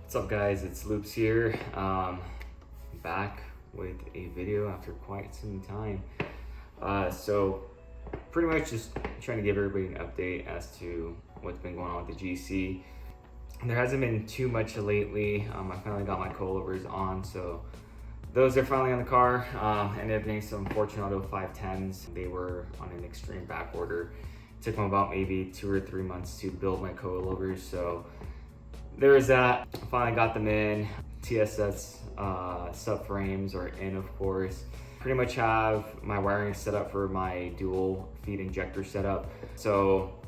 What's up guys, it's Loops here, back with a video after quite some time. So pretty much just trying to give everybody an update as to what's been going on with the GC. There hasn't been too much lately. I finally got my coilovers on, so those are finally on the car. Ended up getting some Fortunato 510s. They were on an extreme back order. It took them about maybe 2 or 3 months to build my coilovers, so there is that. I finally got them in. TSS subframes are in, of course. Pretty much have my wiring set up for my dual feed injector setup. So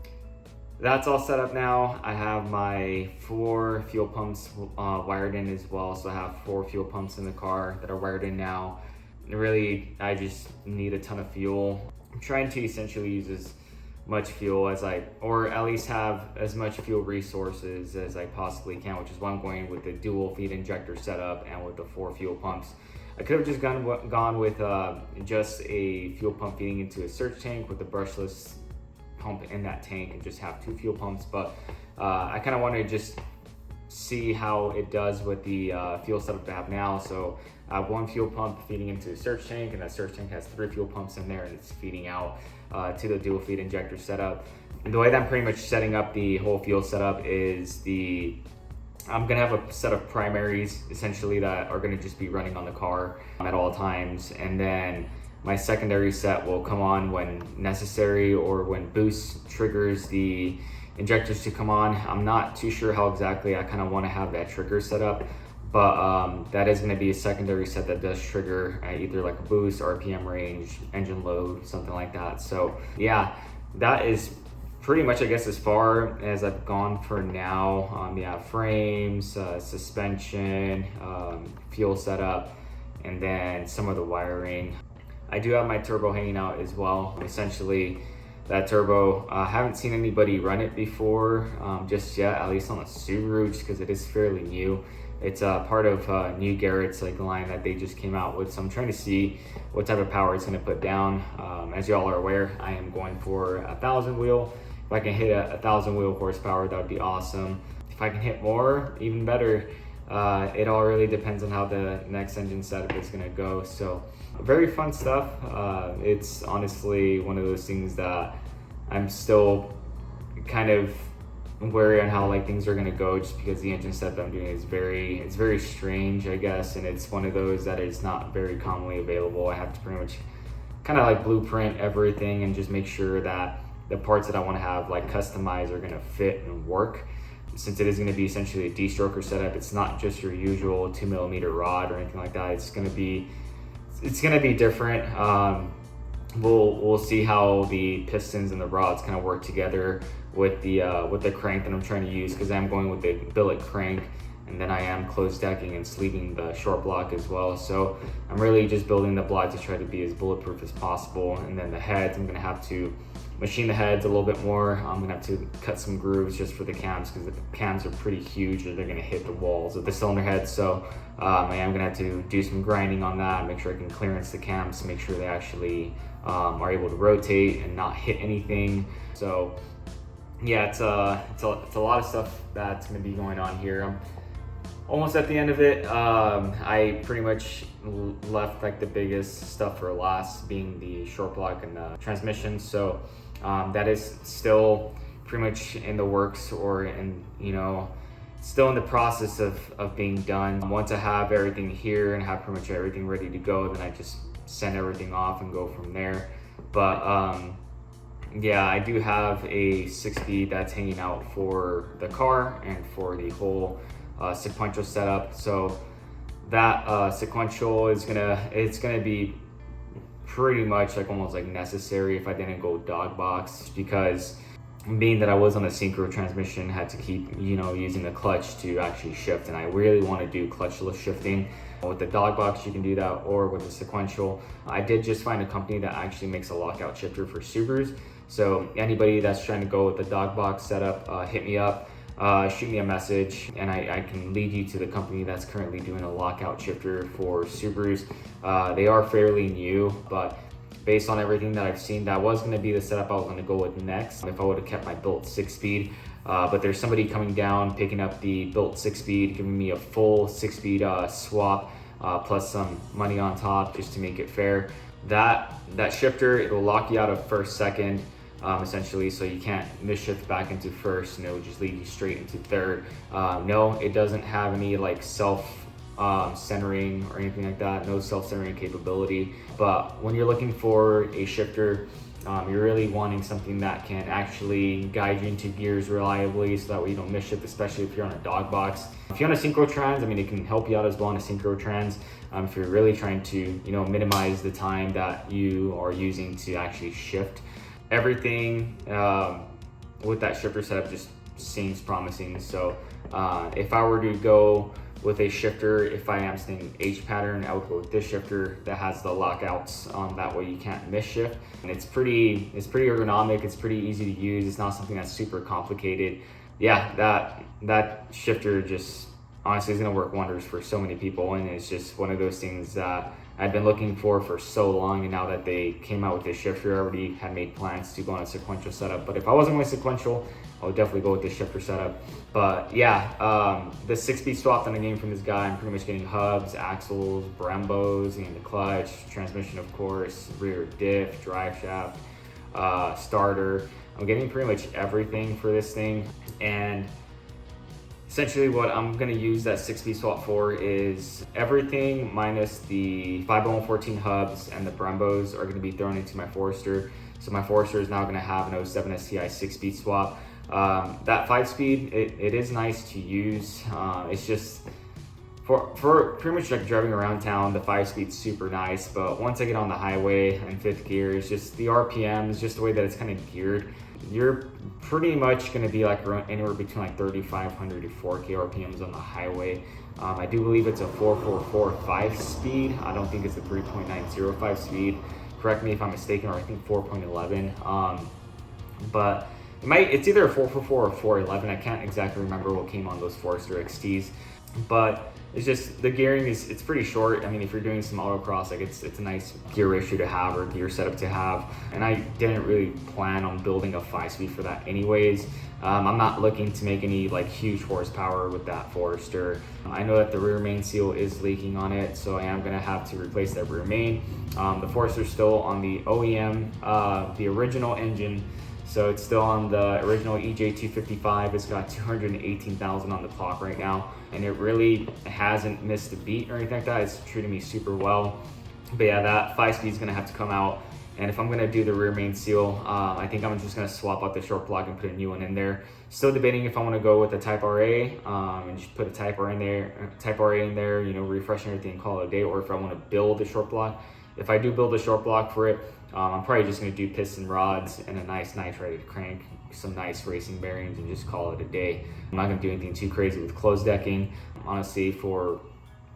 that's all set up now. I have my 4 fuel pumps wired in as well. So I have 4 fuel pumps in the car that are wired in now. And really, I just need a ton of fuel. I'm trying to essentially use as much fuel as or at least have as much fuel resources as I possibly can, which is why I'm going with the dual feed injector setup and with the 4 fuel pumps. I could have just gone with just a fuel pump feeding into a surge tank with a brushless pump in that tank and just have 2 fuel pumps, but I kind of want to just see how it does with the fuel setup I have now. So I have 1 fuel pump feeding into a surge tank, and that surge tank has 3 fuel pumps in there, and it's feeding out to the dual feed injector setup. And the way that I'm pretty much setting up the whole fuel setup is I'm gonna have a set of primaries essentially that are gonna just be running on the car at all times, and then my secondary set will come on when necessary or when boost triggers the injectors to come on. I'm not too sure how exactly I kind of want to have that trigger set up, but that is going to be a secondary set that does trigger either like a boost, RPM range, engine load, something like that. So yeah, that is pretty much, I guess, as far as I've gone for now. Yeah, frames, suspension, fuel setup, and then some of the wiring. I do have my turbo hanging out as well. Essentially, that turbo, I haven't seen anybody run it before just yet, at least on the Subaru, just because it is fairly new. It's part of new Garrett's line that they just came out with. So I'm trying to see what type of power it's going to put down. As y'all are aware, I am going for 1,000 wheel. If I can hit 1,000 wheel horsepower, that would be awesome. If I can hit more, even better. It all really depends on how the next engine setup is going to go. So very fun stuff. It's honestly one of those things that I'm still kind of wary on how things are going to go, just because the engine setup I'm doing is very strange, I guess, and it's one of those that is not very commonly available. I have to pretty much kind of blueprint everything and just make sure that the parts that I want to have customized are going to fit and work. Since it is going to be essentially a D-stroker setup, it's not just your usual 2mm rod or anything like that. It's going to be different. We'll see how the pistons and the rods kind of work together with the crank that I'm trying to use, because I'm going with the billet crank, and then I am closed decking and sleeving the short block as well. So I'm really just building the block to try to be as bulletproof as possible. And then the heads, I'm going to have to machine the heads a little bit more. I'm gonna have to cut some grooves just for the cams, because the cams are pretty huge or they're gonna hit the walls of the cylinder heads. So I am gonna have to do some grinding on that, make sure I can clearance the cams to make sure they actually are able to rotate and not hit anything. So yeah, it's a lot of stuff that's gonna be going on here. I'm almost at the end of it. I pretty much left the biggest stuff for last, being the short block and the transmission. So that is still pretty much in the works, or still in the process of being done. Once I have everything here and have pretty much everything ready to go, then I just send everything off and go from there. But yeah, I do have a 6-speed that's hanging out for the car and for the whole sequential setup. So that sequential is gonna be pretty much almost necessary if I didn't go dog box, because being that I was on a synchro transmission, had to keep using the clutch to actually shift, and I really want to do clutchless shifting. With the dog box you can do that, or with the sequential. I did just find a company that actually makes a lockout shifter for Subarus. So anybody that's trying to go with the dog box setup, hit me up. Shoot me a message, and I can lead you to the company that's currently doing a lockout shifter for Subarus. They are fairly new, but based on everything that I've seen, that was going to be the setup I was going to go with next if I would have kept my built 6-speed. But there's somebody coming down, picking up the built 6-speed, giving me a full 6-speed swap, plus some money on top just to make it fair. That shifter, it will lock you out of first, second, essentially, so you can't misshift back into first, and it will just lead you straight into third. No, it doesn't have any like centering or anything like that, no self-centering capability. But when you're looking for a shifter, you're really wanting something that can actually guide you into gears reliably, so that way you don't misshift, especially if you're on a dog box. If you're on a synchro trans, I mean, it can help you out as well on a synchro trans. If you're really trying to, minimize the time that you are using to actually shift. Everything with that shifter setup just seems promising. So if I were to go with a shifter, if I am staying H pattern, I would go with this shifter that has the lockouts. That way you can't misshift. And it's pretty ergonomic. It's pretty easy to use. It's not something that's super complicated. Yeah, that shifter just honestly is gonna work wonders for so many people. And it's just one of those things that I've been looking for so long, and now that they came out with this shifter, I already had made plans to go on a sequential setup. But if I wasn't going sequential, I would definitely go with this shifter setup. But yeah, the 6-speed swap that I'm getting from this guy, I'm pretty much getting hubs, axles, Brembos, and the clutch, transmission of course, rear diff, drive shaft, starter. I'm getting pretty much everything for this thing. And essentially what I'm gonna use that 6-speed swap for is everything minus the 50114 hubs and the Brembos are gonna be thrown into my Forester. So my Forester is now gonna have an 07 STI 6-speed swap. That 5-speed, it is nice to use. It's just, for pretty much like driving around town, the 5-speed's super nice, but once I get on the highway in 5th gear, it's just the RPMs, just the way that it's kind of geared, you're pretty much going to be like around anywhere between like 3,500 to 4K RPMs on the highway. I do believe it's a 4.45 speed. I don't think it's a 3.905 speed. Correct me if I'm mistaken, or I think 4.11. But it's either a 4.44 or 4.11. I can't exactly remember what came on those Forester XTs. But it's just, the gearing it's pretty short. I mean, if you're doing some autocross, like it's a nice gear ratio to have, or gear setup to have. And I didn't really plan on building a 5-speed for that anyways. I'm not looking to make any like huge horsepower with that Forester. I know that the rear main seal is leaking on it, so I am gonna have to replace that rear main. The Forester's still on the OEM, the original engine. So it's still on the original EJ255. It's got 218,000 on the clock right now, and it really hasn't missed a beat or anything like that. It's treating me super well. But yeah, that 5-speed is gonna have to come out. And if I'm gonna do the rear main seal, I think I'm just gonna swap out the short block and put a new one in there. Still debating if I wanna go with a Type RA and just put a Type RA in there, refresh everything and call it a day, or if I wanna build a short block. If I do build a short block for it, I'm probably just gonna do piston rods and a nice nitrated crank, some nice racing bearings, and just call it a day. I'm not gonna do anything too crazy with closed decking. Honestly, for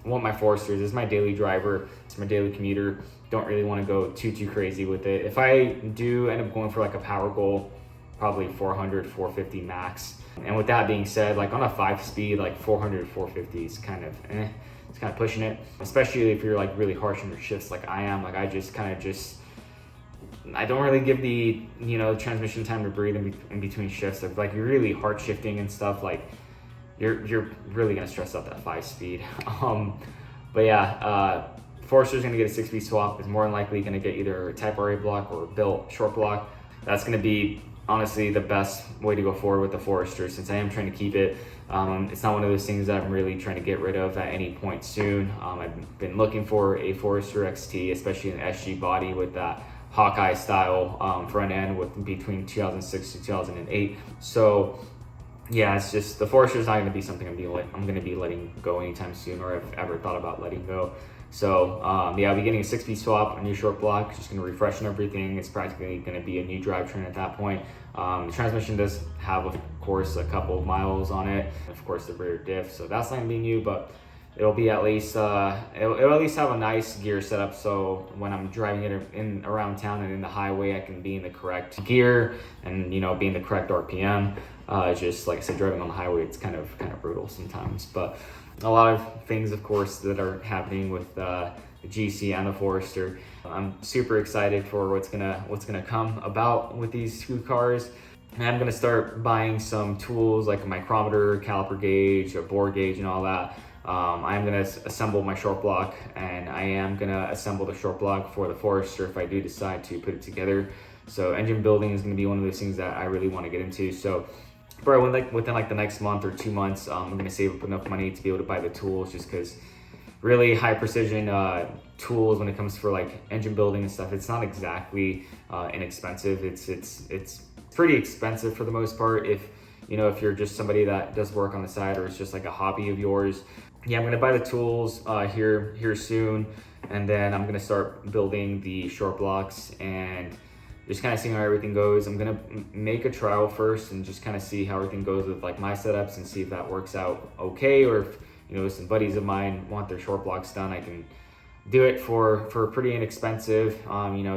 what my Forester is my daily driver, it's my daily commuter. Don't really wanna go too crazy with it. If I do end up going for like a power goal, probably 400, 450 max. And with that being said, like on a 5-speed, like 400, 450 is kind of it's kind of pushing it, especially if you're like really harsh on your shifts like I am. Like I don't really give the transmission time to breathe in between shifts. If like you're really hard shifting and stuff, like you're really gonna stress out that 5-speed. But yeah, Forester's gonna get a 6-speed swap. Is more than likely gonna get either a Type RA block or a built short block. That's gonna be honestly the best way to go forward with the Forester, since I am trying to keep it. It's not one of those things that I'm really trying to get rid of at any point soon. I've been looking for a Forester XT, especially an SG body with that Hawkeye style front end with between 2006 to 2008. So yeah, it's just the Forester is not going to be something I'm going to be letting go anytime soon, or I've ever thought about letting go. So yeah, I'll be getting a 6-speed swap, a new short block, just going to refresh and everything. It's practically going to be a new drivetrain at that point. The transmission does have, of course, a couple of miles on it. Of course, the rear diff, so that's not going to be new, but it'll be at least it'll at least have a nice gear setup, so when I'm driving it in around town and in the highway, I can be in the correct gear and be in the correct RPM. Just like I said, driving on the highway, it's kind of brutal sometimes. But a lot of things, of course, that are happening with the GC and the Forester. I'm super excited for what's gonna come about with these two cars. And I'm gonna start buying some tools like a micrometer, caliper gauge, a bore gauge, and all that. I'm gonna assemble my short block, and I am gonna assemble the short block for the Forester if I do decide to put it together. So engine building is gonna be one of those things that I really want to get into. So probably within like the next month or 2 months, I'm gonna save up enough money to be able to buy the tools, just because really high precision tools when it comes for like engine building and stuff, it's not exactly inexpensive. It's pretty expensive for the most part if you're just somebody that does work on the side, or it's just like a hobby of yours. Yeah, I'm gonna buy the tools here soon, and then I'm gonna start building the short blocks and just kind of seeing how everything goes. I'm gonna make a trial first and just kind of see how everything goes with like my setups, and see if that works out okay, or if some buddies of mine want their short blocks done, I can do it for pretty inexpensive,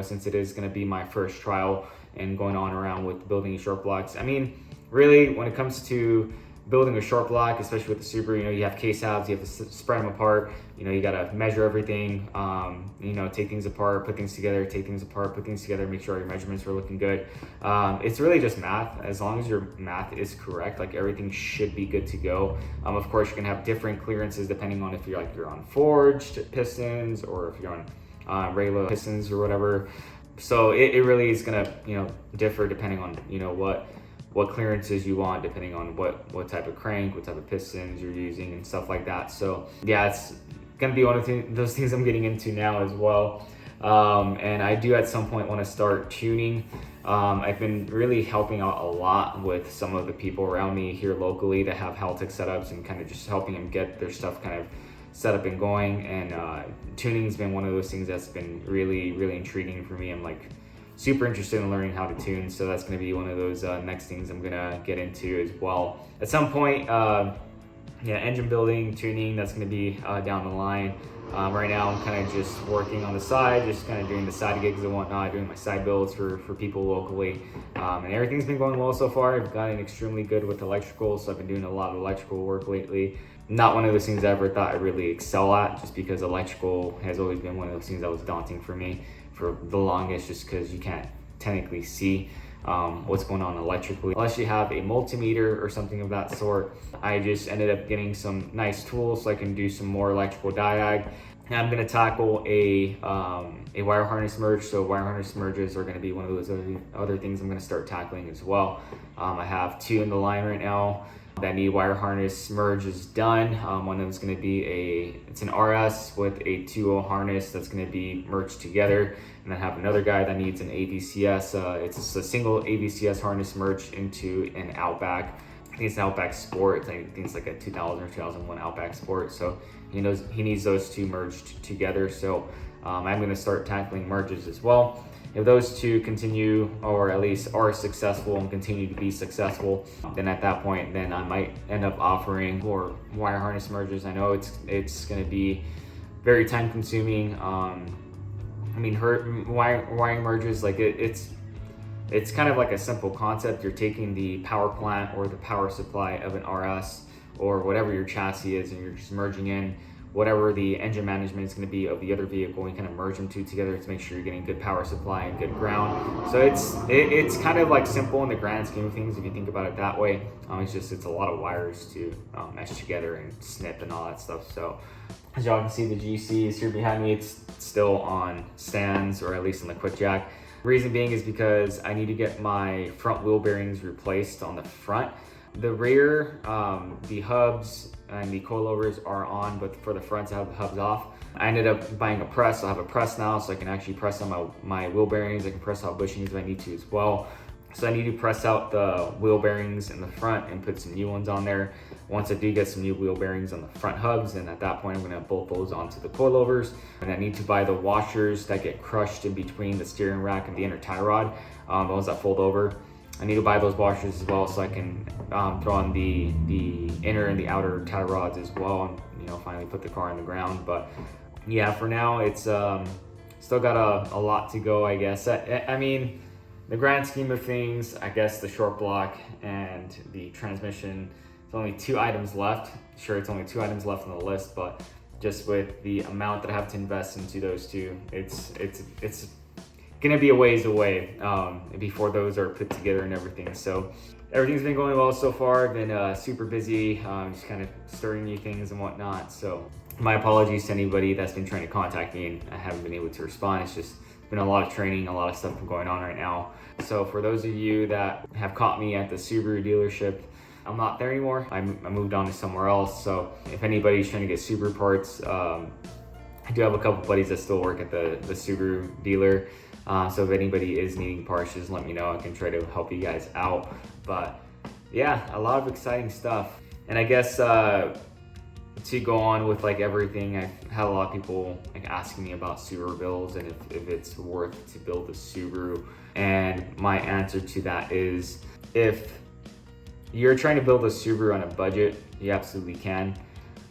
since it is gonna be my first trial and going on around with building short blocks. I mean, really, when it comes to building a short block, especially with the Subaru, you have case halves, you have to spread them apart, you gotta measure everything, take things apart, put things together, take things apart, put things together, make sure all your measurements are looking good. It's really just math. As long as your math is correct, like everything should be good to go. Of course, you can have different clearances depending on if you're on forged pistons, or if you're on regular pistons or whatever. So it really is gonna differ depending on what clearances you want, depending on what type of crank, what type of pistons you're using, and stuff like that. So yeah, it's gonna be one of those things I'm getting into now as well. And I do at some point want to start tuning. I've been really helping out a lot with some of the people around me here locally that have Haltech setups, and kind of just helping them get their stuff kind of set up and going. And tuning has been one of those things that's been really, really intriguing for me. I'm like super interested in learning how to tune, so that's going to be one of those next things I'm gonna get into as well at some point. Engine building, tuning, that's going to be down the line. Right now I'm kind of just working on the side, just kind of doing the side gigs and whatnot, doing my side builds for people locally, and everything's been going well so far. I've gotten extremely good with electrical, so I've been doing a lot of electrical work lately. Not one of those things I ever thought I'd really excel at, just because electrical has always been one of those things that was daunting for me for the longest, just because you can't technically see what's going on electrically unless you have a multimeter or something of that sort. I just ended up getting some nice tools so I can do some more electrical diag. And I'm going to tackle a wire harness merge. So wire harness merges are going to be one of those other things I'm going to start tackling as well. I have 2 in the line right now that need wire harness merges done. One of them is going to be it's an RS with a 2.0 harness that's going to be merged together. And then I have another guy that needs an AVCS. It's a single AVCS harness merged into an Outback. I think it's an Outback Sport. I think it's like a 2000 or 2001 Outback Sport. So he needs those 2 merged together. So I'm going to start tackling merges as well. If those 2 continue, or at least are successful and continue to be successful, then at that point, then I might end up offering more wire harness merges. I know it's going to be very time consuming. Wiring merges, like it's kind of like a simple concept. You're taking the power plant or the power supply of an RS or whatever your chassis is, and you're just merging in whatever the engine management is going to be of the other vehicle, and kind of merge them 2 together to make sure you're getting good power supply and good ground. So it's kind of like simple in the grand scheme of things if you think about it that way. It's a lot of wires to mesh together and snip and all that stuff. So as y'all can see, the GC is here behind me. It's still on stands, or at least on the quick jack. Reason being is because I need to get my front wheel bearings replaced on the front. The rear, the hubs and the coilovers are on, but for the fronts I have the hubs off. I ended up buying a press. I have a press now, so I can actually press on my wheel bearings. I can press out bushings if I need to as well. So I need to press out the wheel bearings in the front and put some new ones on there. Once I do get some new wheel bearings on the front hubs, then at that point I'm gonna bolt those onto the coilovers. And I need to buy the washers that get crushed in between the steering rack and the inner tie rod, the ones that fold over. I need to buy those washers as well, so I can throw on the inner and the outer tie rods as well, and finally put the car on the ground. But yeah, for now it's still got a lot to go, I guess. I mean, the grand scheme of things, I guess the short block and the transmission, it's only 2 items left. Sure, it's only 2 items left on the list, but just with the amount that I have to invest into those two. It's gonna be a ways away before those are put together and everything. So everything's been going well so far. I've been super busy, just kind of starting new things and whatnot. So my apologies to anybody that's been trying to contact me and I haven't been able to respond. It's just been a lot of training, a lot of stuff going on right now. So for those of you that have caught me at the Subaru dealership, I'm not there anymore. I moved on to somewhere else. So if anybody's trying to get Subaru parts, I do have a couple buddies that still work at the Subaru dealer. So if anybody is needing parts, just let me know. I can try to help you guys out. But yeah, a lot of exciting stuff. And I guess to go on with like everything, I've had a lot of people like asking me about Subaru builds and if it's worth to build a Subaru. And my answer to that is, if you're trying to build a Subaru on a budget, you absolutely can.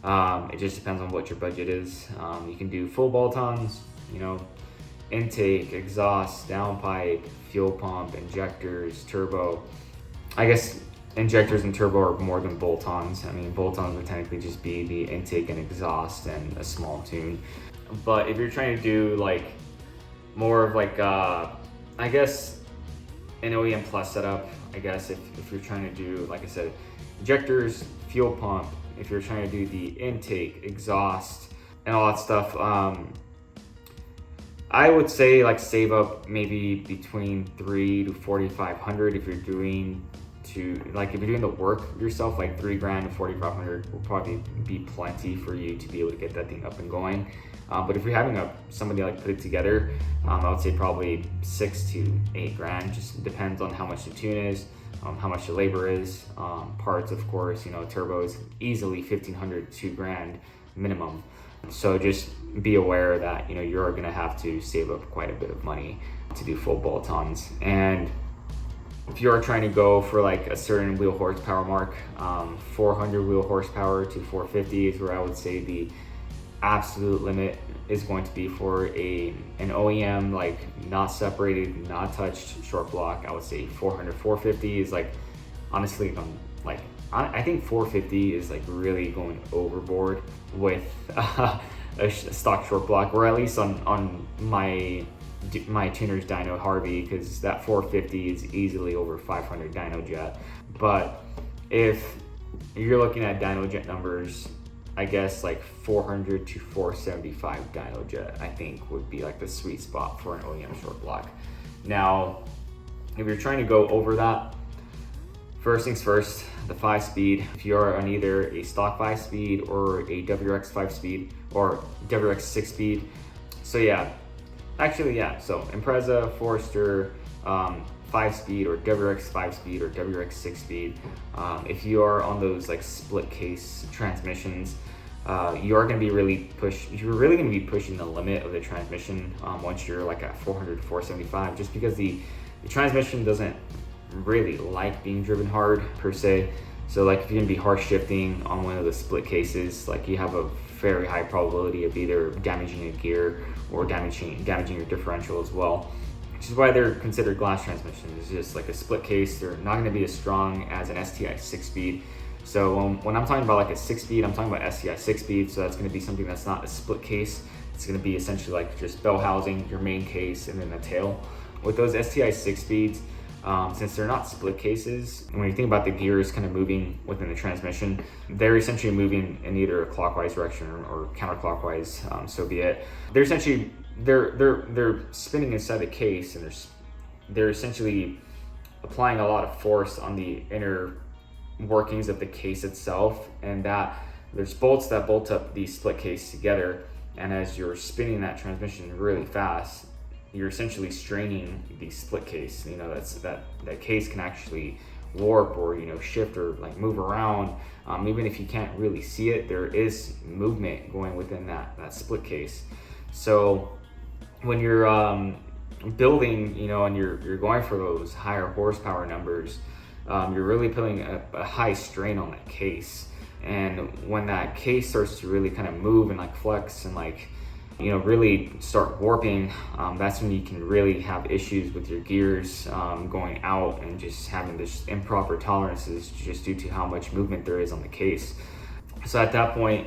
It just depends on what your budget is. You can do full bolt-ons, you know, intake, exhaust, downpipe, fuel pump, injectors, turbo. I guess injectors and turbo are more than bolt-ons. I mean, bolt-ons would technically just be the intake and exhaust and a small tune. But if you're trying to do like more of like, I guess an OEM plus setup, I guess if you're trying to do, like I said, injectors, fuel pump, if you're trying to do the intake, exhaust, and all that stuff, I would say like save up maybe between $3,000 to $4,500 if you're doing the work yourself. Like $3,000 to $4,500 will probably be plenty for you to be able to get that thing up and going. But if you're having somebody like put it together, I would say probably $6,000 to $8,000. Just depends on how much the tune is, how much the labor is, parts, of course. You know, turbo is easily $1,500 to $2,000 minimum. So just be aware that, you know, you're gonna have to save up quite a bit of money to do full bolt-ons. And if you're trying to go for like a certain wheel horsepower mark, 400 wheel horsepower to 450 is where I would say the absolute limit is going to be for an OEM, like not separated, not touched short block. I would say 400, 450 is like, honestly, I think 450 is like really going overboard with a stock short block, or at least on my tuner's dyno Harvey, because that 450 is easily over 500 dyno jet. But if you're looking at dyno jet numbers, I guess like 400 to 475 dyno jet, I think would be like the sweet spot for an OEM short block. Now, if you're trying to go over that, first things first, the 5-speed. If you're on either a stock 5-speed or a WRX 5-speed or WRX 6-speed. So yeah, actually yeah, so Impreza, Forester, 5-speed or WRX 5-speed or WRX 6-speed. If you are on those like split case transmissions, you're really going to be pushing the limit of the transmission once you're like at 400 to 475, just because the transmission doesn't really like being driven hard per se. So like if you're gonna be hard shifting on one of the split cases, like you have a very high probability of either damaging a gear or damaging your differential as well, which is why they're considered glass transmissions. It's just like a split case. They're not gonna be as strong as an STI 6-speed. So when I'm talking about like a 6-speed, I'm talking about STI 6-speed. So that's gonna be something that's not a split case. It's gonna be essentially like just bell housing, your main case, and then the tail. With those STI 6-speeds, since they're not split cases, and when you think about the gears kind of moving within the transmission, they're essentially moving in either a clockwise direction or counterclockwise, so be it. They're essentially, they're spinning inside the case, and they're essentially applying a lot of force on the inner workings of the case itself, and that there's bolts that bolt up the split case together, and as you're spinning that transmission really fast, you're essentially straining the split case. You know, that case can actually warp or, you know, shift or like move around. Even if you can't really see it, there is movement going within that split case. So when you're building, you know, and you're going for those higher horsepower numbers, you're really putting a high strain on that case. And when that case starts to really kind of move and like flex and like, you know, really start warping, that's when you can really have issues with your gears going out and just having this improper tolerances just due to how much movement there is on the case. So at that point,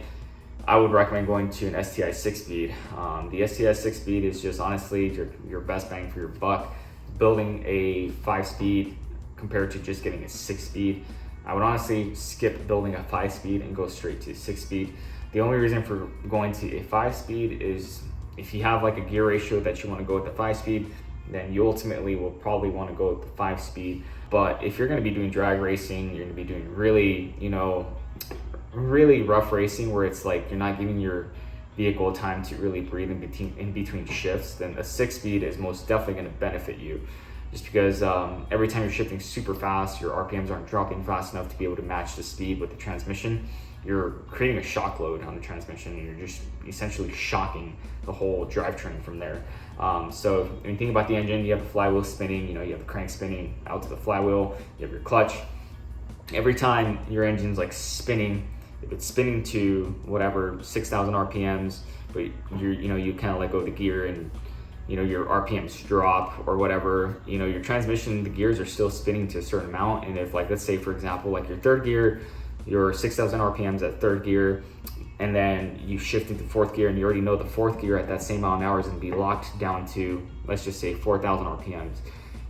I would recommend going to an STI 6-speed. The STI 6-speed is just honestly your best bang for your buck. Building a 5-speed compared to just getting a 6-speed, I would honestly skip building a 5-speed and go straight to 6-speed. The only reason for going to a 5-speed is if you have like a gear ratio that you want to go with the 5-speed, then you ultimately will probably want to go with the 5-speed. But if you're going to be doing drag racing, you're going to be doing really, really rough racing where it's like you're not giving your vehicle time to really breathe in between shifts, then a 6-speed is most definitely going to benefit you. Just because every time you're shifting super fast, your RPMs aren't dropping fast enough to be able to match the speed with the transmission. You're creating a shock load on the transmission, and you're just essentially shocking the whole drivetrain from there. So when you think about the engine, you have the flywheel spinning, you have the crank spinning out to the flywheel, you have your clutch. Every time your engine's like spinning, if it's spinning to whatever 6,000 RPMs, but you kind of let go of the gear and your RPMs drop or whatever, your transmission, the gears are still spinning to a certain amount. And if, like, let's say for example, like your third gear, your 6,000 RPMs at third gear, and then you shift into fourth gear and you already know the fourth gear at that same amount of hours and be locked down to, let's just say 4,000 RPMs.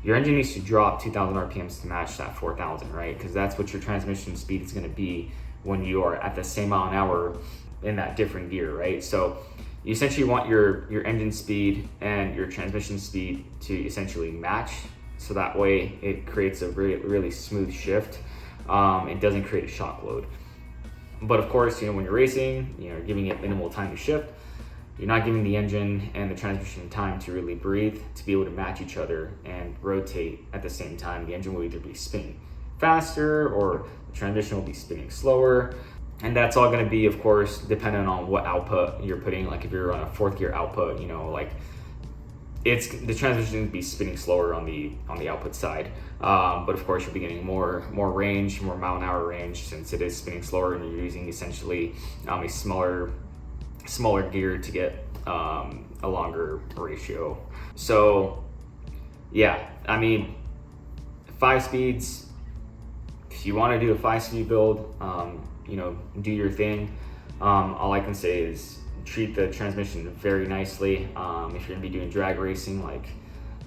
Your engine needs to drop 2,000 RPMs to match that 4,000, right? Because that's what your transmission speed is going to be when you are at the same mile an hour in that different gear, right? So you essentially want your engine speed and your transmission speed to essentially match, so that way it creates a really, really smooth shift. It doesn't create a shock load. But of course, when you're racing, you're giving it minimal time to shift. You're not giving the engine and the transmission time to really breathe, to be able to match each other and rotate at the same time. The engine will either be spinning faster or the transmission will be spinning slower. And that's all going to be, of course, dependent on what output you're putting. Like if you're on a fourth gear output, it's the transmission will be spinning slower on the output side. But of course, you'll be getting more range, more mile an hour range, since it is spinning slower and you're using essentially a smaller gear to get a longer ratio. So yeah, 5 speeds. If you want to do a 5-speed build, do your thing. All I can say is treat the transmission very nicely. If you're gonna be doing drag racing,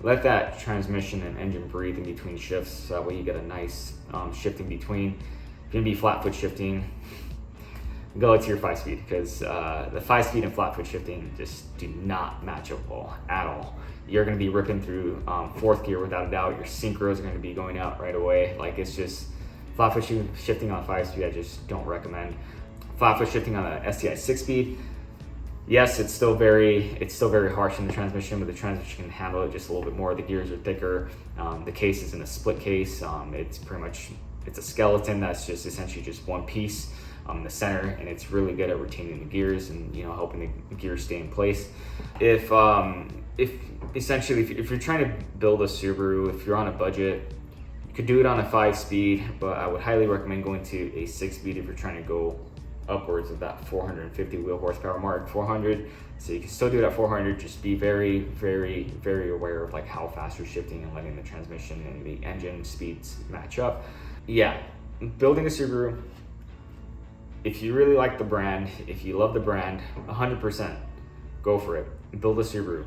let that transmission and engine breathe in between shifts, so that way you get a nice shift in between. If you're gonna be flat foot shifting, go to your 5-speed, because the 5-speed and flat foot shifting just do not match up well at all. You're gonna be ripping through fourth gear without a doubt. Your synchros are gonna be going out right away. It's just flat foot shifting on a 5-speed, I just don't recommend. Flat foot shifting on a STI 6-speed, yes, it's still very harsh in the transmission, but the transmission can handle it just a little bit more. The gears are thicker. The case is in a split case. It's a skeleton that's just essentially just one piece in the center, and it's really good at retaining the gears and helping the gears stay in place. If you're trying to build a Subaru, if you're on a budget, you could do it on a 5-speed, but I would highly recommend going to a 6-speed if you're trying to go upwards of that 450 wheel horsepower mark, 400. So you can still do it at 400. Just be very, very, very aware of how fast you're shifting and letting the transmission and the engine speeds match up. Yeah, building a Subaru, if you really like the brand, if you love the brand, 100% go for it. Build a Subaru.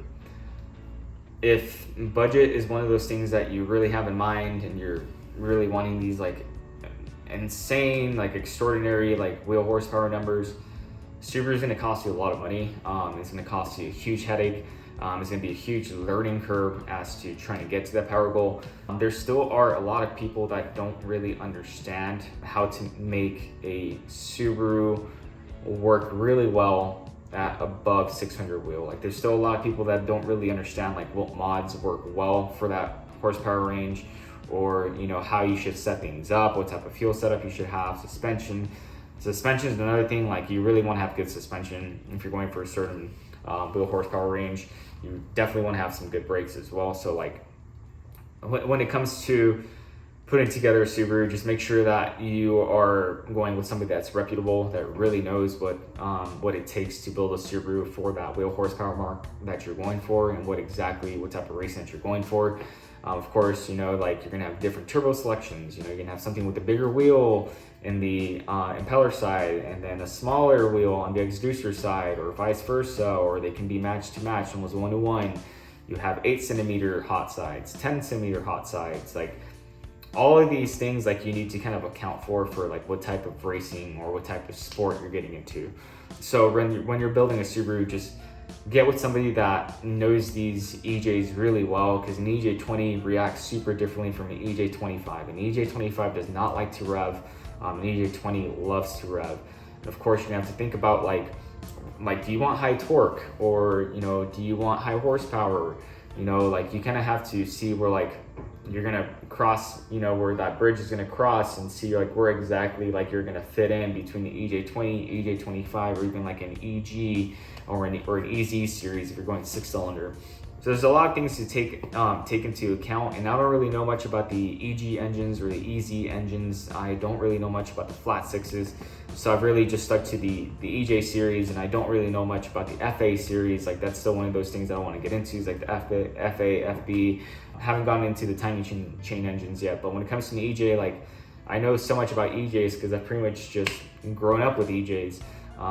If budget is one of those things that you really have in mind and you're really wanting these insane, extraordinary wheel horsepower numbers, Subaru is going to cost you a lot of money. It's going to cost you a huge headache. It's going to be a huge learning curve as to trying to get to that power goal. There still are a lot of people that don't really understand how to make a Subaru work really well at above 600 wheel. There's still a lot of people that don't really understand what mods work well for that horsepower range, or how you should set things up, what type of fuel setup you should have. Suspension is another thing. You really want to have good suspension if you're going for a certain wheel horsepower range. You definitely want to have some good brakes as well. So when it comes to putting together a Subaru, just make sure that you are going with somebody that's reputable, that really knows what it takes to build a Subaru for that wheel horsepower mark that you're going for, and what type of racing that you're going for. Of course, like you're gonna have different turbo selections. You're gonna have something with a bigger wheel in the impeller side, and then a smaller wheel on the exducer side, or vice versa, or they can be match to match, almost 1-to-1. You have 8 cm hot sides, 10 cm hot sides, like all of these things, like you need to kind of account for like what type of racing or what type of sport you're getting into. So when you're building a Subaru, just get with somebody that knows these EJs really well, because an EJ20 reacts super differently from an EJ25. An EJ25 does not like to rev. An EJ20 loves to rev. And of course, you're gonna have to think about like do you want high torque, or do you want high horsepower? Like you kind of have to see where like you're gonna cross, where that bridge is gonna cross, and see like where exactly like you're gonna fit in between the EJ20, EJ25, or even like an EG or an EZ series if you're going 6-cylinder. So there's a lot of things to take into account, and I don't really know much about the EG engines or the EZ engines. I don't really know much about the flat sixes, so I've really just stuck to the EJ series, and I don't really know much about the FA series. Like that's still one of those things I don't want to get into, is like the FA, FB. I haven't gotten into the tiny chain engines yet, but when it comes to the EJ, like I know so much about EJs because I've pretty much just grown up with EJs.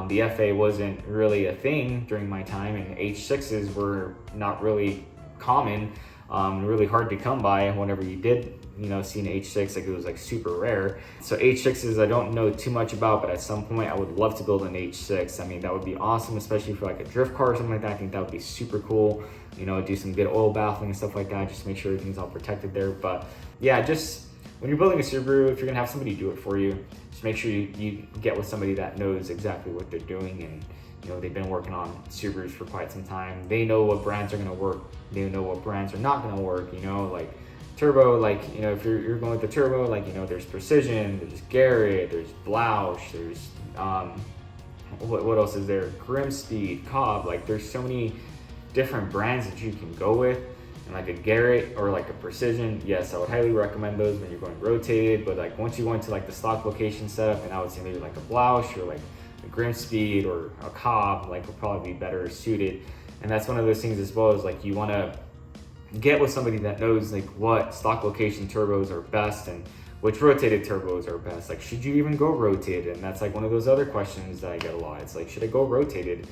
The FA wasn't really a thing during my time, and H6s were not really common, really hard to come by. Whenever you did, see an H6, like it was like super rare. So H6s I don't know too much about, but at some point I would love to build an H6. I mean, that would be awesome, especially for like a drift car or something like that. I think that would be super cool. Do some good oil baffling and stuff like that, just to make sure everything's all protected there. But yeah, just when you're building a Subaru, if you're gonna have somebody do it for you, just make sure you get with somebody that knows exactly what they're doing, and they've been working on Subarus for quite some time. They know what brands are gonna work. They know what brands are not gonna work. Like turbo, like if you're going with the turbo, like there's Precision, there's Garrett, there's Blausch, there's what else is there? Grimspeed, Cobb. Like there's so many different brands that you can go with. And like a Garrett or like a Precision, yes, I would highly recommend those when you're going rotated. But like once you go into like the stock location setup, and I would say maybe like a Blausch or like a Grimspeed or a Cobb, like would probably be better suited. And that's one of those things as well, is like you want to get with somebody that knows like what stock location turbos are best and which rotated turbos are best. Like should you even go rotated? And that's like one of those other questions that I get a lot. It's like, should I go rotated?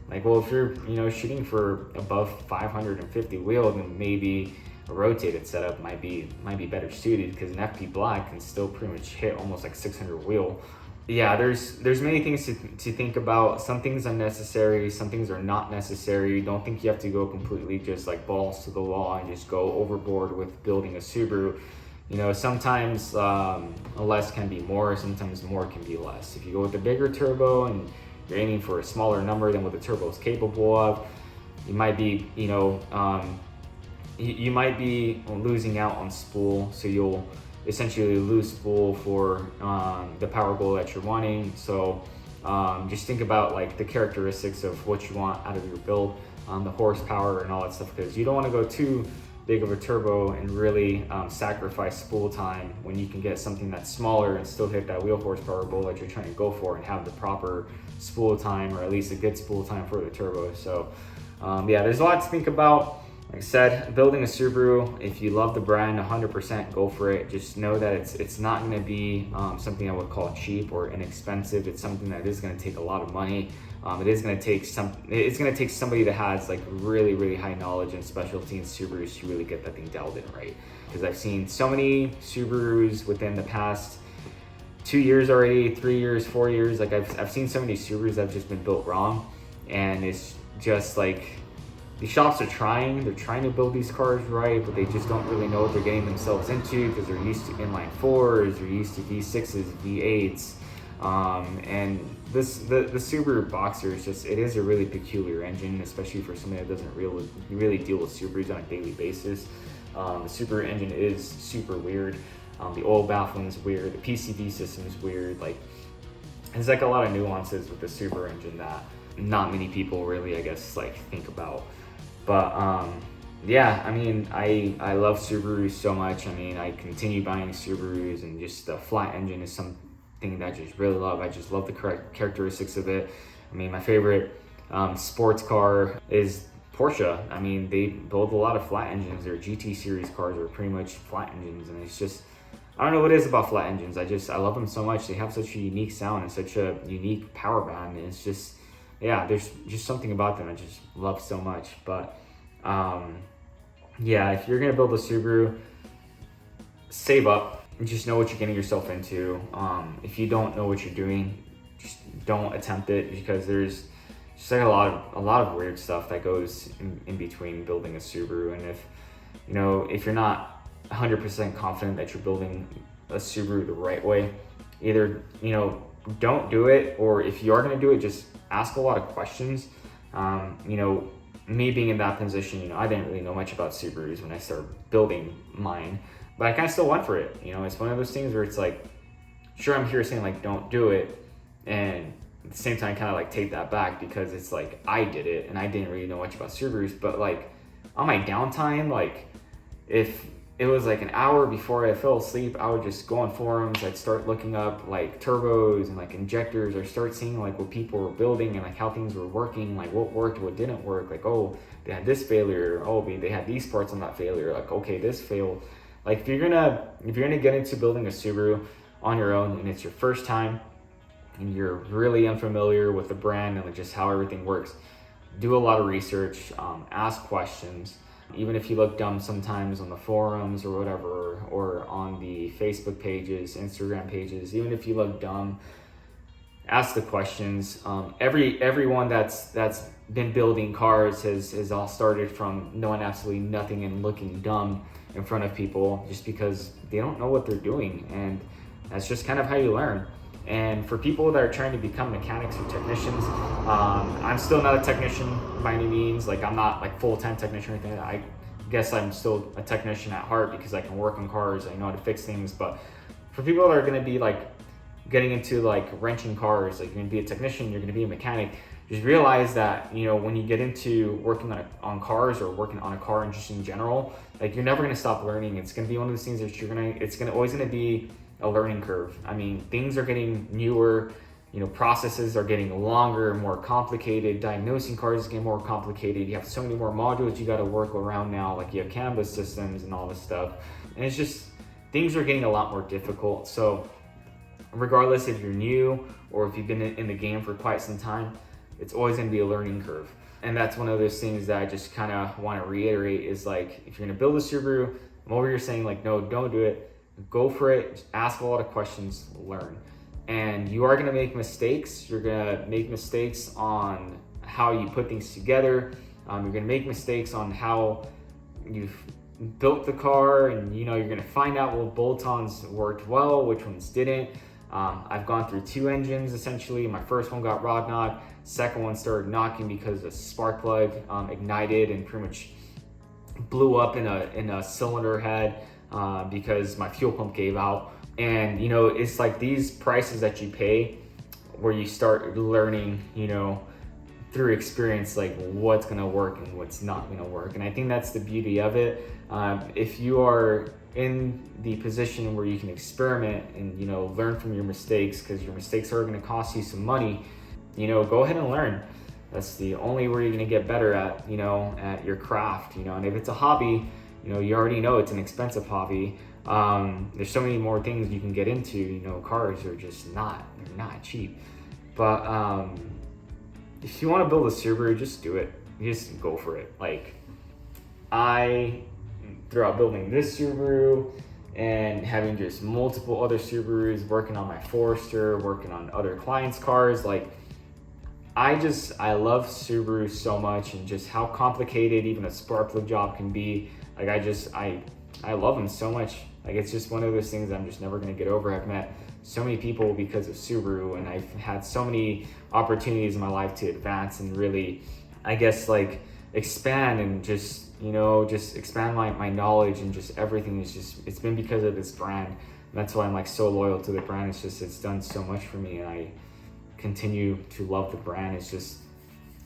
Like, well, if you're, shooting for above 550 wheel, then maybe a rotated setup might be better suited, because an FP Black can still pretty much hit almost like 600 wheel. Yeah, there's many things to think about. Some things are necessary, some things are not necessary. Don't think you have to go completely just like balls to the wall and just go overboard with building a Subaru. Sometimes less can be more, sometimes more can be less. If you go with a bigger turbo and you're aiming for a smaller number than what the turbo is capable of, you might be, you might be losing out on spool. So you'll essentially lose spool for the power goal that you're wanting. So just think about like the characteristics of what you want out of your build, the horsepower and all that stuff, because you don't want to go too big of a turbo and really sacrifice spool time when you can get something that's smaller and still hit that wheel horsepower goal that you're trying to go for and have the proper spool time, or at least a good spool time for the turbo. So yeah, there's a lot to think about. Like I said, building a Subaru, if you love the brand, 100% go for it. Just know that it's not going to be something I would call cheap or inexpensive. It's something that is going to take a lot of money. It's going to take somebody that has like really, really high knowledge and specialty in Subarus to really get that thing dialed in right. Because I've seen so many Subarus within the past 2 years already, 3 years, 4 years. Like I've seen so many Subarus that have just been built wrong, and it's just like the shops are trying to build these cars right, but they just don't really know what they're getting themselves into, because they're used to inline fours, they're used to V6s, V8s, and the Subaru Boxer is just, it is a really peculiar engine, especially for somebody that doesn't really deal with Subarus on a daily basis. The Subaru engine is super weird. The oil baffling is weird. The PCV system is weird. Like, there's like a lot of nuances with the Subaru engine that not many people really, I guess, like think about. But yeah, I mean, I love Subarus so much. I mean, I continue buying Subarus, and just the flat engine is something that I just really love. I just love the characteristics of it. I mean, my favorite sports car is Porsche, I mean, they build a lot of flat engines. Their GT series cars are pretty much flat engines, and it's just, I don't know what it is about flat engines. I love them so much. They have such a unique sound and such a unique power band. And it's just, yeah, there's just something about them I just love so much. But yeah, if you're gonna build a Subaru, save up and just know what you're getting yourself into. If you don't know what you're doing, just don't attempt it, because there's just like a lot of weird stuff that goes in between building a Subaru. And if you're not 100% confident that you're building a Subaru the right way, either don't do it, or if you are going to do it, just ask a lot of questions. Me being in that position, I didn't really know much about Subarus when I started building mine, but I kind of still went for it. It's one of those things where it's like, sure, I'm here saying like don't do it, and at the same time kind of like take that back, because it's like I did it and I didn't really know much about Subarus. But like on my downtime, like if it was like an hour before I fell asleep, I would just go on forums. I'd start looking up like turbos and like injectors, or start seeing like what people were building and like how things were working, like what worked, what didn't work. Like, oh, they had this failure. Oh, they had these parts on that failure. Like, okay, this failed. Like if you're gonna get into building a Subaru on your own and it's your first time and you're really unfamiliar with the brand and just how everything works, do a lot of research, ask questions. Even if you look dumb sometimes on the forums or whatever, or on the Facebook pages, Instagram pages, even if you look dumb, ask the questions. Everyone that's been building cars has all started from knowing absolutely nothing and looking dumb in front of people, just because they don't know what they're doing, and that's just kind of how you learn. And for people that are trying to become mechanics or technicians, I'm still not a technician by any means. Like I'm not like full-time technician or anything. I guess I'm still a technician at heart, because I can work on cars, I know how to fix things. But for people that are gonna be like getting into like wrenching cars, like you're gonna be a technician, you're gonna be a mechanic, just realize that, when you get into working on cars or working on a car and just in general, like you're never gonna stop learning. It's gonna be one of those things that it's always gonna be a learning curve. I mean, things are getting newer, processes are getting longer, more complicated. Diagnosing cars is getting more complicated. You have so many more modules you got to work around now. Like you have canvas systems and all this stuff. And it's just, things are getting a lot more difficult. So regardless if you're new or if you've been in the game for quite some time, it's always going to be a learning curve. And that's one of those things that I just kind of want to reiterate is like, if you're going to build a Subaru, I'm over here saying like, no, don't do it. Go for it. Ask a lot of questions, learn. And you are going to make mistakes. You're going to make mistakes on how you put things together. You're going to make mistakes on how you've built the car, and you're going to find out what bolt-ons worked well, which ones didn't. I've gone through two engines essentially. My first one got rod knocked. Second one started knocking because a spark plug ignited and pretty much blew up in a cylinder head because my fuel pump gave out. And it's like these prices that you pay where you start learning, through experience, like what's gonna work and what's not gonna work. And I think that's the beauty of it. If you are in the position where you can experiment and learn from your mistakes, because your mistakes are gonna cost you some money, go ahead and learn. That's the only way you're gonna get better at at your craft. And if it's a hobby, you already know it's an expensive hobby. There's so many more things you can get into. Cars are just they're not cheap. But if you want to build a Subaru, just do it. Just go for it. Like throughout building this Subaru and having just multiple other Subarus, working on my Forester, working on other clients' cars, like I love Subaru so much, and just how complicated even a spark plug job can be. Like I love them so much. Like it's just one of those things I'm just never gonna get over. I've met so many people because of Subaru, and I've had so many opportunities in my life to advance and really, I guess, like expand and just expand my knowledge, and just everything it's been because of this brand. And that's why I'm like so loyal to the brand. It's done so much for me, and I continue to love the brand. It's just,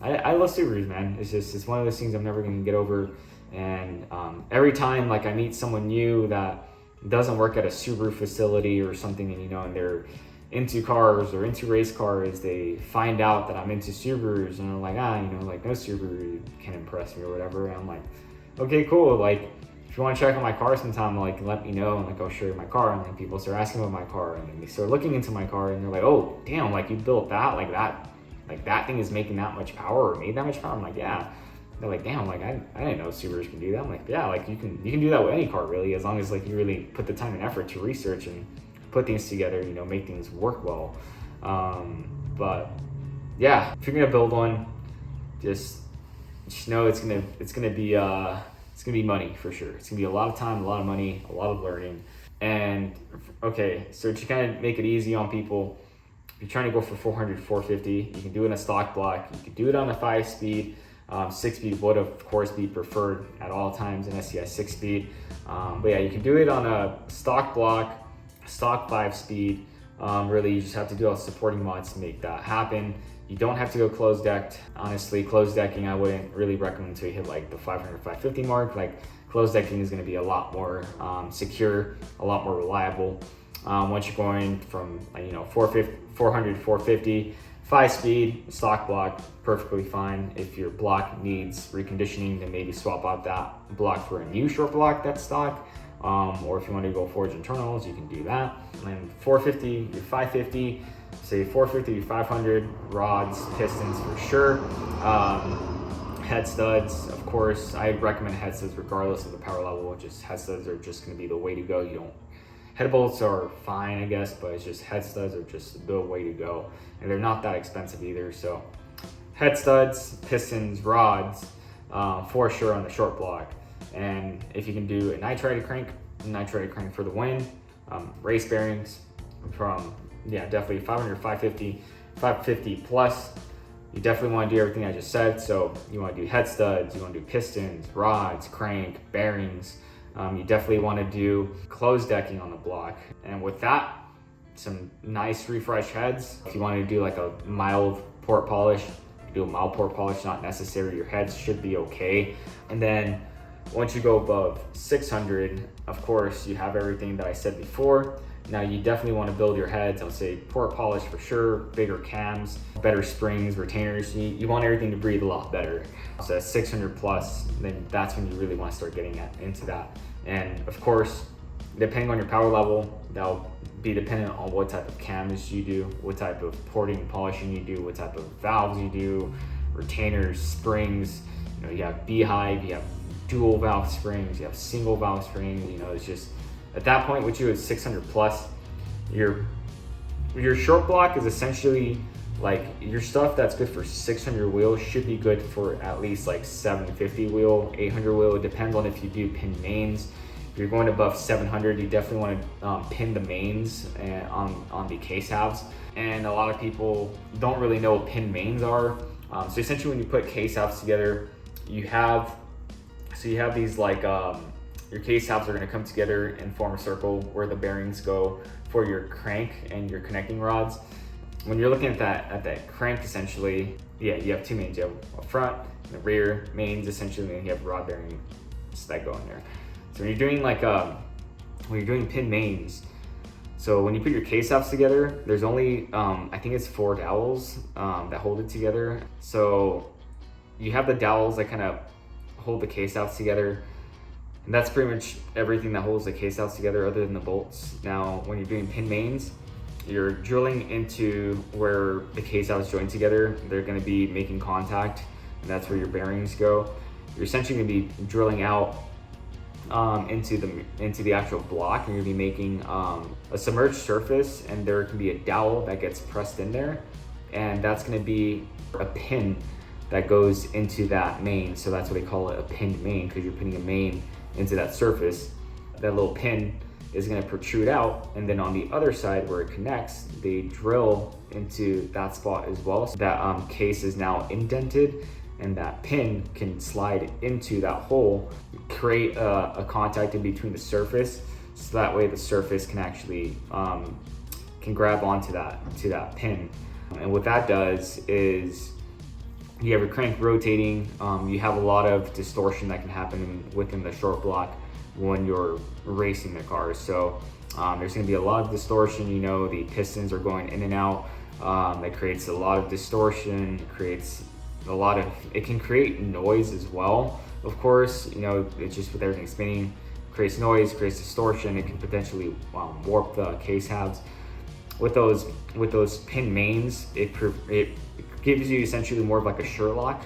I love Subarus, man. It's one of those things I'm never gonna get over. And every time like I meet someone new that doesn't work at a Subaru facility or something, and and into cars or into race cars, they find out that I'm into Subarus and they're like, like no Subaru can impress me or whatever. And I'm like, okay, cool. Like, if you want to check out my car sometime, like let me know, and like I'll show you my car. And then people start asking about my car, and then they start looking into my car, and they're like, oh damn, like you built that, like that thing is making that much power or made that much power. I'm like, yeah. They're like, damn, like I didn't know Subarus can do that. I'm like, yeah, like you can do that with any car really, as long as like you really put the time and effort to research and put things together, make things work well. But yeah, if you're gonna build one, just know it's gonna be money for sure. It's gonna be a lot of time, a lot of money, a lot of learning. And okay, so to kind of make it easy on people, if you're trying to go for 400, 450, you can do it in a stock block. You can do it on a 5-speed. 6-speed would of course be preferred at all times in SCI 6-speed. But yeah, you can do it on a stock block, stock 5-speed. Really, you just have to do all the supporting mods to make that happen. You don't have to go closed decked. Honestly, closed decking I wouldn't really recommend until you hit like the 500, 550 mark. Like closed decking is going to be a lot more secure, a lot more reliable. Once you're going from 400, 450, 5-speed, stock block, perfectly fine. If your block needs reconditioning, then maybe swap out that block for a new short block that's stock. Or if you want to go forged internals, you can do that. And 450, your 550, say 450, your 500, rods, pistons for sure. Head studs, of course, I recommend head studs regardless of the power level. Just head studs are just going to be the way to go. Head bolts are fine, I guess, but it's just head studs are just the way to go. And they're not that expensive either. So head studs, pistons, rods, for sure on the short block. And if you can do a nitride crank for the win. Race bearings from, definitely 500, 550, 550 plus. You definitely want to do everything I just said. So you want to do head studs, you want to do pistons, rods, crank, bearings. You definitely want to do closed decking on the block. And with that, some nice refresh heads. If you want to do like a mild port polish, do a mild port polish, not necessary. Your heads should be okay. And then once you go above 600, of course, you have everything that I said before. Now you definitely want to build your heads. I would say port polish for sure, bigger cams, better springs, retainers. You want everything to breathe a lot better. So at 600 plus, then that's when you really want to start getting into that. And of course, depending on your power level, that'll be dependent on what type of cams you do, what type of porting and polishing you do, what type of valves you do, retainers, springs. You have beehive, you have dual valve springs, you have single valve springs. It's just at that point with you at 600 plus, your short block is essentially like your stuff that's good for 600 wheels should be good for at least like 750 wheel, 800 wheel. It depends on if you do pin mains. If you're going above 700, you definitely want to pin the mains on the case halves. And a lot of people don't really know what pin mains are. So essentially when you put case halves together, you have these like your case halves are going to come together and form a circle where the bearings go for your crank and your connecting rods. When you're looking at that crank, essentially, you have two mains. You have a front and the rear mains, essentially, and you have rod bearings that go in there. So when you're doing when you're doing pin mains, so when you put your case halves together, there's only I think it's 4 dowels that hold it together. So you have the dowels that kind of hold the case halves together, and that's pretty much everything that holds the case halves together other than the bolts. Now when you're doing pin mains, you're drilling into where the case halves join together. They're going to be making contact, and that's where your bearings go. You're essentially going to be drilling out into the actual block, and you're going to be making a submerged surface, and there can be a dowel that gets pressed in there, and that's going to be a pin that goes into that main. So that's what they call it, a pinned main, because you're putting a main into that surface. That little pin is going to protrude out, and then on the other side where it connects, they drill into that spot as well. So that case is now indented, and that pin can slide into that hole, create a contact in between the surface, so that way the surface can actually can grab onto that pin. And what that does is you have your crank rotating. You have a lot of distortion that can happen within the short block when you're racing the cars. So There's going to be a lot of distortion. You know, the pistons are going in and out. That creates a lot of distortion. It can create noise as well. Of course, you know, it's just with everything spinning, creates noise, creates distortion. It can potentially warp the case halves. With those pin mains, it gives you essentially more of like a Sherlock,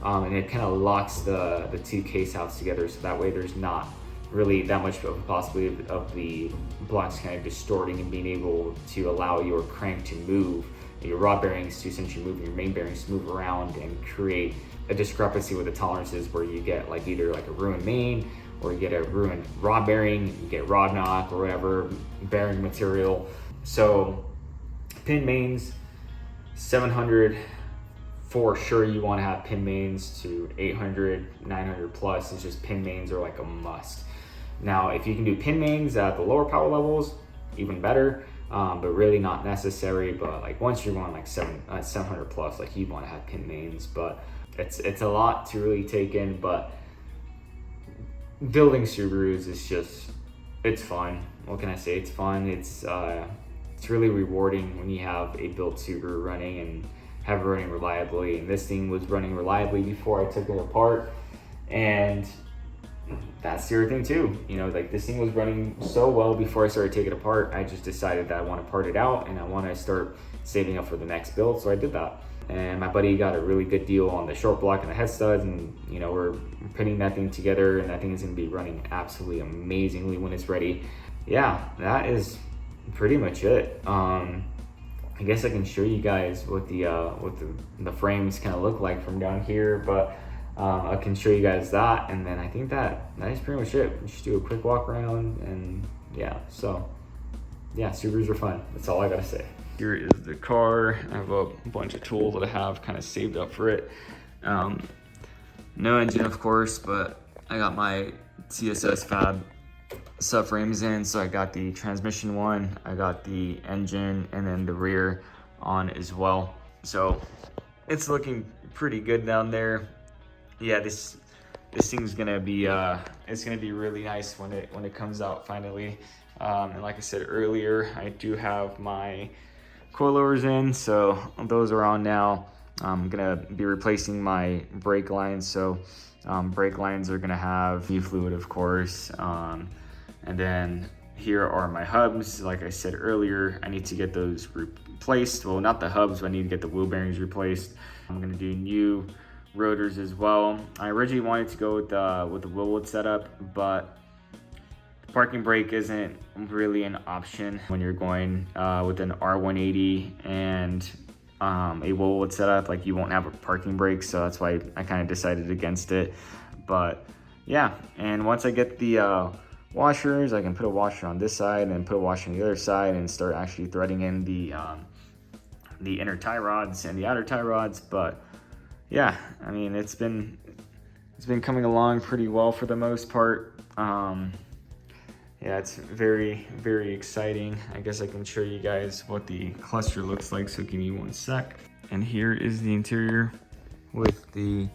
and it kind of locks the two case halves together, so that way there's not really that much of a possibility of the blocks kind of distorting and being able to allow your crank to move, your rod bearings to essentially move, your main bearings to move around and create a discrepancy with the tolerances where you get like either like a ruined main or you get a ruined rod bearing, you get rod knock or whatever bearing material. So pin mains, 700 for sure. You want to have pin mains to 800, 900 plus. It's just pin mains are like a must. Now, if you can do pin mains at the lower power levels, even better, but really not necessary. But like once you're going like 700 plus, like you want to have pin mains. But it's a lot to really take in. But building Subarus is just, it's fun. What can I say? It's fun. It's really rewarding when you have a built Subaru running and have it running reliably. And this thing was running reliably before I took it apart, and that's the other thing too. You know, like this thing was running so well before I started taking it apart. I just decided that I want to part it out and I want to start saving up for the next build. So I did that. And my buddy got a really good deal on the short block and the head studs, and you know, we're putting that thing together, and that thing is going to be running absolutely amazingly when it's ready. Yeah, that is pretty much it. I guess I can show you guys what the frames kind of look like from down here, but I can show you guys that, and then I think that is pretty much it. Just do a quick walk around, and yeah, so yeah, Subarus are fun. That's all I gotta say. Here is the car. I have a bunch of tools that I have kind of saved up for it. No engine, of course, but I got my TSSFAB subframes in. So I got the transmission one, I got the engine, and then the rear on as well. So it's looking pretty good down there. Yeah, this thing's gonna be it's gonna be really nice when it comes out finally. And like I said earlier, I do have my coilovers in, so those are on now. I'm gonna be replacing my brake lines, so brake lines are gonna have new fluid, of course, and then here are my hubs. Like I said earlier, I need to get those replaced. Well, not the hubs, but I need to get the wheel bearings replaced. I'm gonna do new rotors as well. I originally wanted to go with the Willwood setup, but parking brake isn't really an option when you're going with an R180 and a Willwood setup. Like, you won't have a parking brake, so that's why I kind of decided against it. But yeah, and once I get the washers, I can put a washer on this side and put a washer on the other side and start actually threading in the inner tie rods and the outer tie rods. But yeah, I mean, it's been coming along pretty well for the most part. Yeah, it's very, very exciting. I guess I can show you guys what the cluster looks like, so give me one sec. And here is the interior with the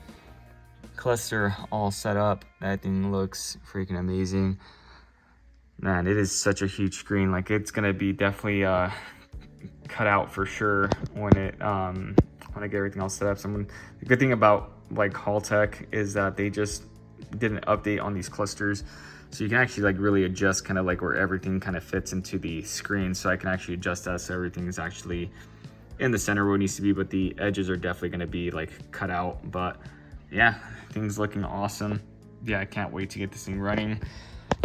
cluster all set up. That thing looks freaking amazing. Man, it is such a huge screen. Like, it's gonna be definitely cut out for sure when I get everything all set up. The good thing about like Haltech is that they just did an update on these clusters. So you can actually like really adjust kind of like where everything kind of fits into the screen. So I can actually adjust that so everything is actually in the center where it needs to be, but the edges are definitely going to be like cut out. But yeah, things looking awesome. Yeah, I can't wait to get this thing running.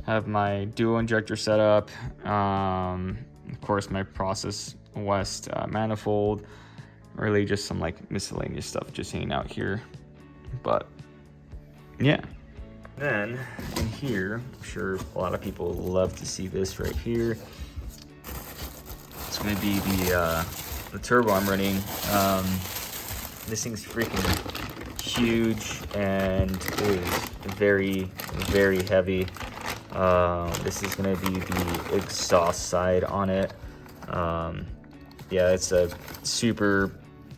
I have my dual injector set up. Of course, my Process West manifold. Really just some like miscellaneous stuff just hanging out here. But yeah. Then in here, I'm sure a lot of people love to see this right here. It's going to be the turbo I'm running. This thing's freaking huge and is very, very heavy. This is going to be the exhaust side on it. Yeah, it's a super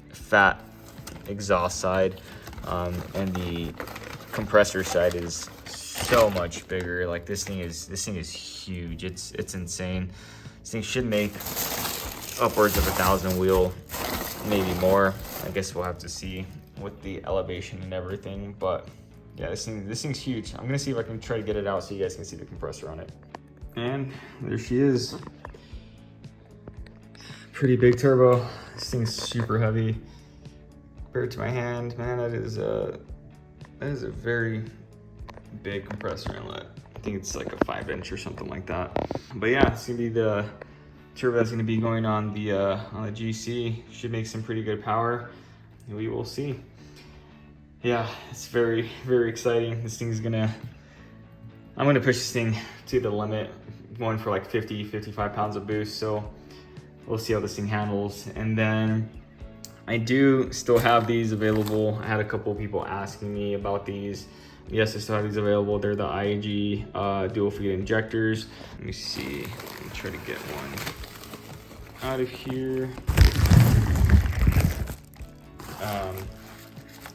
fat exhaust side, and the compressor side is so much bigger. Like this thing is huge. It's insane. This thing should make upwards of 1,000 wheel, maybe more. I guess we'll have to see with the elevation and everything. But yeah, this thing's huge. I'm gonna see if I can try to get it out so you guys can see the compressor on it. And there she is. Pretty big turbo. This thing's super heavy compared to my hand. Man, that is a very big compressor inlet. I think it's like a 5-inch or something like that. But yeah, it's gonna be the turbo that's gonna be going on the GC. Should make some pretty good power. We will see. Yeah, it's very, very exciting. This thing's I'm gonna push this thing to the limit, going for like 50, 55 pounds of boost. So we'll see how this thing handles. And then I do still have these available. I had a couple of people asking me about these. Yes, I still have these available. They're the IAG dual feed injectors. Let me see, let me try to get one out of here.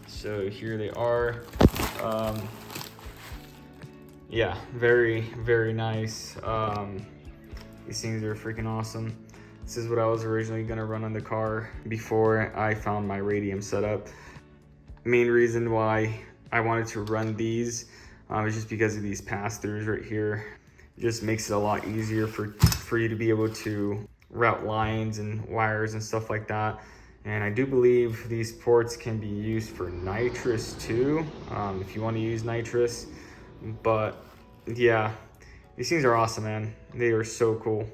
So here they are. Yeah, very, very nice. These things are freaking awesome. This is what I was originally gonna run on the car before I found my radium setup. Main reason why I wanted to run these is just because of these pass-throughs right here. It just makes it a lot easier for you to be able to route lines and wires and stuff like that. And I do believe these ports can be used for nitrous too, if you want to use nitrous. But yeah, these things are awesome, man. They are so cool.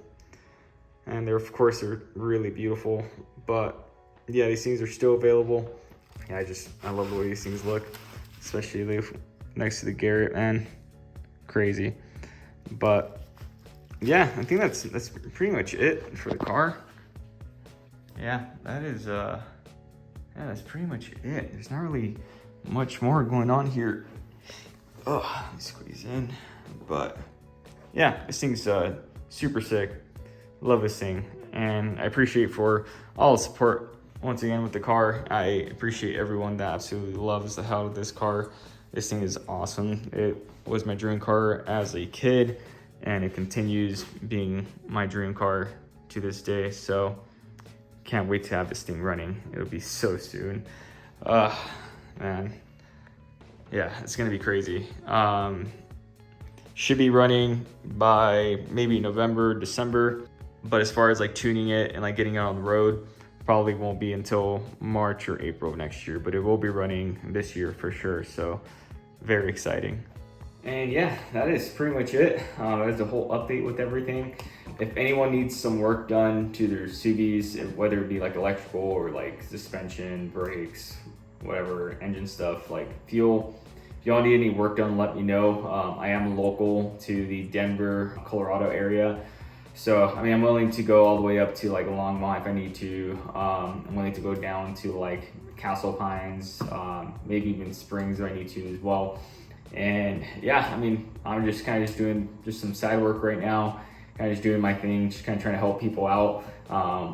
And they're, of course, they're really beautiful. But yeah, these things are still available. Yeah, I love the way these things look, especially next to the Garrett, man. Crazy. But yeah, I think that's pretty much it for the car. Yeah, that's pretty much it. There's not really much more going on here. Oh, let me squeeze in. But yeah, this thing's super sick. Love this thing, and I appreciate for all the support once again with the car. I appreciate everyone that absolutely loves the hell of this car. This thing is awesome. It was my dream car as a kid, and it continues being my dream car to this day. So can't wait to have this thing running. It'll be so soon. Man, yeah, it's gonna be crazy. Should be running by maybe November, December. But as far as like tuning it and like getting it on the road, probably won't be until March or April of next year, but it will be running this year for sure. So very exciting. And yeah, that is pretty much it. That's the whole update with everything. If anyone needs some work done to their Subis, whether it be like electrical or like suspension, brakes, whatever, engine stuff, like fuel, if y'all need any work done, let me know. I am local to the Denver, Colorado area. So, I mean, I'm willing to go all the way up to like Longmont if I need to. I'm willing to go down to like Castle Pines, maybe even Springs if I need to as well. And yeah, I mean, I'm just kind of doing some side work right now, kind of just doing my thing, just kind of trying to help people out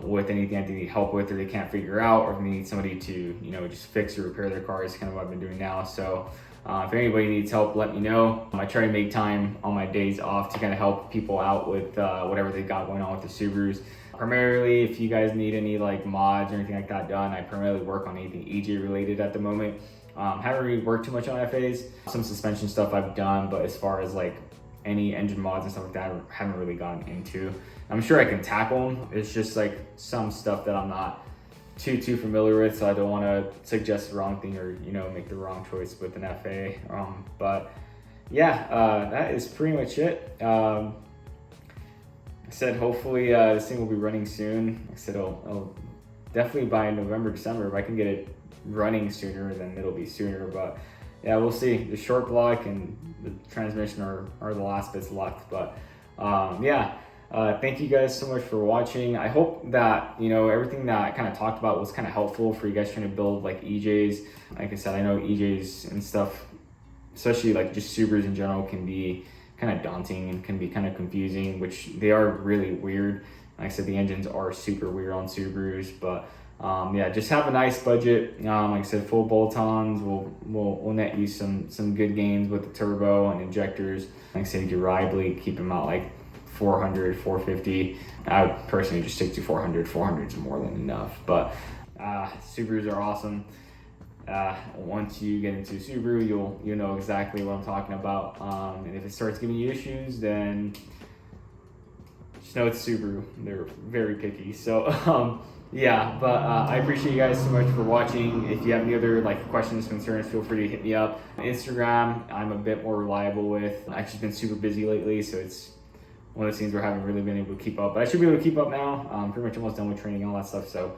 with anything that they need help with or they can't figure out, or if they need somebody to, just fix or repair their car is kind of what I've been doing now. So if anybody needs help, let me know. I try to make time on my days off to kind of help people out with whatever they got going on with the Subarus. Primarily, if you guys need any like mods or anything like that done, I primarily work on anything EJ related at the moment. Haven't really worked too much on FAs. Some suspension stuff I've done, but as far as like any engine mods and stuff like that, I haven't really gotten into. I'm sure I can tackle them. It's just like some stuff that I'm not too familiar with, so I don't want to suggest the wrong thing or make the wrong choice with an FA. But yeah, that is pretty much it. I said hopefully this thing will be running soon. I said it'll definitely by November, December. If I can get it running sooner, then it'll be sooner. But yeah, we'll see. The short block and the transmission are the last bits left. But yeah. Thank you guys so much for watching. I hope that, everything that I kind of talked about was kind of helpful for you guys trying to build like EJs. Like I said, I know EJs and stuff, especially like just Subarus in general, can be kind of daunting and can be kind of confusing, which they are really weird. Like I said, the engines are super weird on Subarus, but Yeah, just have a nice budget. Like I said, full bolt-ons will net you some good gains with the turbo and injectors. Like I said, you can reliably keep them out like 400, 450. I would personally just stick to 400. 400 is more than enough. But Subarus are awesome. Once you get into Subaru, you'll know exactly what I'm talking about. And if it starts giving you issues, then just know it's Subaru. They're very picky. So yeah, but I appreciate you guys so much for watching. If you have any other like questions, concerns, feel free to hit me up. Instagram, I'm a bit more reliable with. I've just been super busy lately, so it's one of those things where I haven't really been able to keep up. But I should be able to keep up now. Pretty much almost done with training and all that stuff. So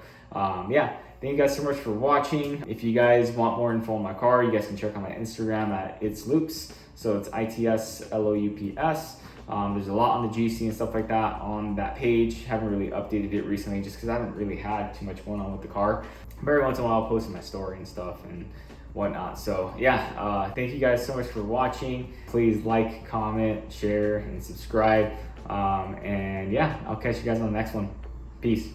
yeah, thank you guys so much for watching. If you guys want more info on my car, you guys can check out my Instagram at itsloops. So it's ITSLOUPS. There's a lot on the GC and stuff like that on that page. Haven't really updated it recently just because I haven't really had too much going on with the car. Every once in a while I'll post my story and stuff and whatnot. So yeah, thank you guys so much for watching. Please like, comment, share, and subscribe. And yeah, I'll catch you guys on the next one. Peace.